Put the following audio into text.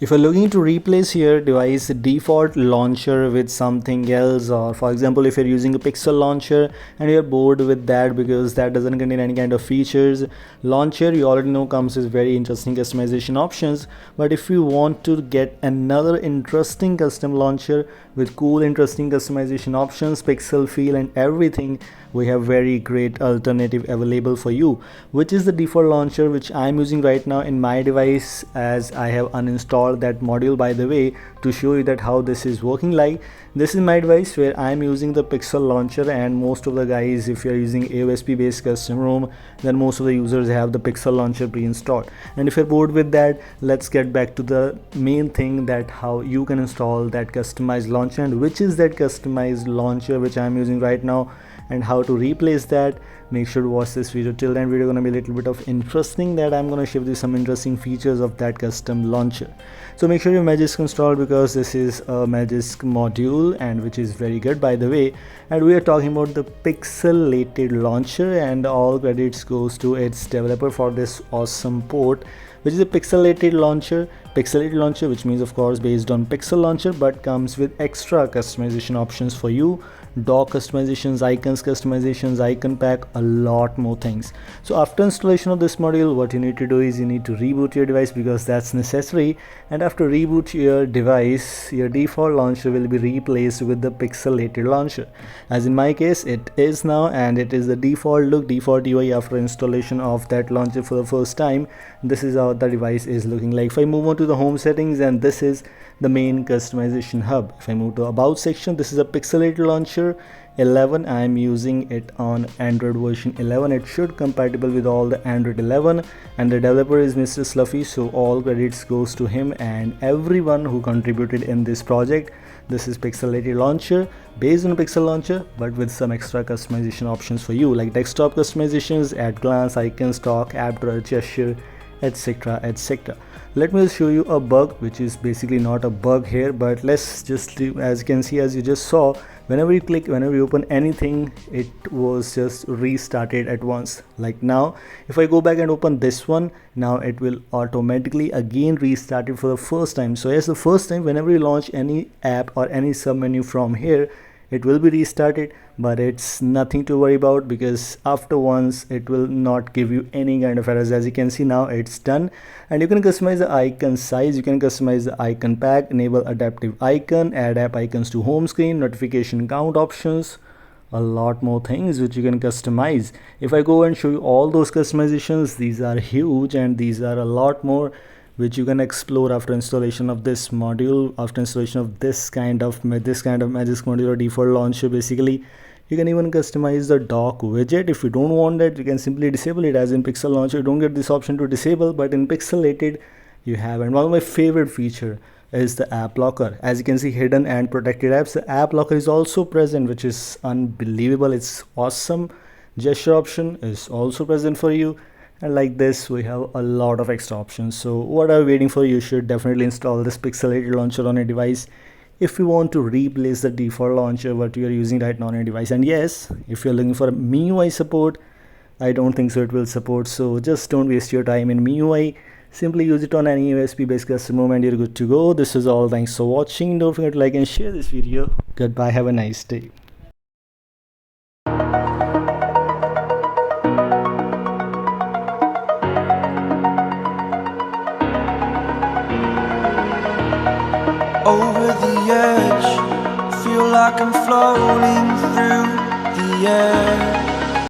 If you're looking to replace your device default launcher with something else, or for example if you're using a pixel launcher and you're bored with that because that doesn't contain any kind of features, launcher you already know comes with very interesting customization options. But if you want to get another interesting custom launcher with cool interesting customization options, pixel feel and everything, we have very great alternative available for you, which is the default launcher which I'm using right now in my device, as I have uninstalled that module by the way to show you that how this is working. Like, this is my device where I'm using the pixel launcher, and most of the guys, if you're using AOSP based custom ROM, then most of the users have the pixel launcher pre-installed. And if you're bored with that, let's get back to the main thing, that how you can install that customized launcher and which is that customized launcher which I'm using right now and how to replace that. Make sure to watch this video till then. Video gonna be a little bit of interesting, that I'm gonna show you some interesting features of that custom launcher. So make sure your Magisk installed, because this is a Magisk module and which is very good by the way. And we are talking about the Pixelated launcher, and all credits goes to its developer for this awesome port, which is a Pixelated launcher. Pixelated launcher, which means of course based on pixel launcher, but comes with extra customization options for you: dock customizations, icons customizations, icon pack, a lot more things. So after installation of this module, what you need to do is you need to reboot your device, because that's necessary. And after reboot your device, your default launcher will be replaced with the Pixelated launcher, as in my case it is now, and it is the default look, default UI after installation of that launcher for the first time. This is how the device is looking like. If I move on to the home settings, and this is the main customization hub. If I move to about section, this is a Pixelated launcher 11. I am using it on Android version 11. It should compatible with all the Android 11, and the developer is Mr. Sluffy, so all credits goes to him and everyone who contributed in this project. This is Pixelated launcher based on pixel launcher, but with some extra customization options for you, like desktop customizations, at glance, icons, dock, app drawer, gesture, etc, etc. Let me show you a bug, which is basically not a bug here, but let's just do, as you can see, as you just saw, whenever you click, whenever you open anything, it was just restarted at once. Like now, if I go back and open this one, now it will automatically again restart it for the first time. So as the first time, whenever you launch any app or any sub menu from here, it will be restarted, but it's nothing to worry about, because after once it will not give you any kind of errors. As you can see, now it's done. And you can customize the icon size, you can customize the icon pack, enable adaptive icon, add app icons to home screen, notification count options, a lot more things which you can customize. If I go and show you all those customizations, these are huge, and these are a lot more which you can explore after installation of this module, after installation of this kind of Magisk module or default launcher. Basically, you can even customize the dock widget. If you don't want that, you can simply disable it, as in pixel launcher you don't get this option to disable, but in Pixelated you have. And one of my favorite feature is the app locker. As you can see, hidden and protected apps, the app locker is also present, which is unbelievable. It's awesome. Gesture option is also present for you, and like this we have a lot of extra options. So what are you waiting for? You should definitely install this Pixelated launcher on your device if you want to replace the default launcher what you are using right now on your device. And yes, if you're looking for MIUI support, I don't think so it will support, so just don't waste your time in MIUI. Simply use it on any USB based custom ROM and you're good to go. This is all. Thanks for watching. Don't forget to like and share this video. Goodbye, have a nice day. Over the edge, feel like I'm floating through the air.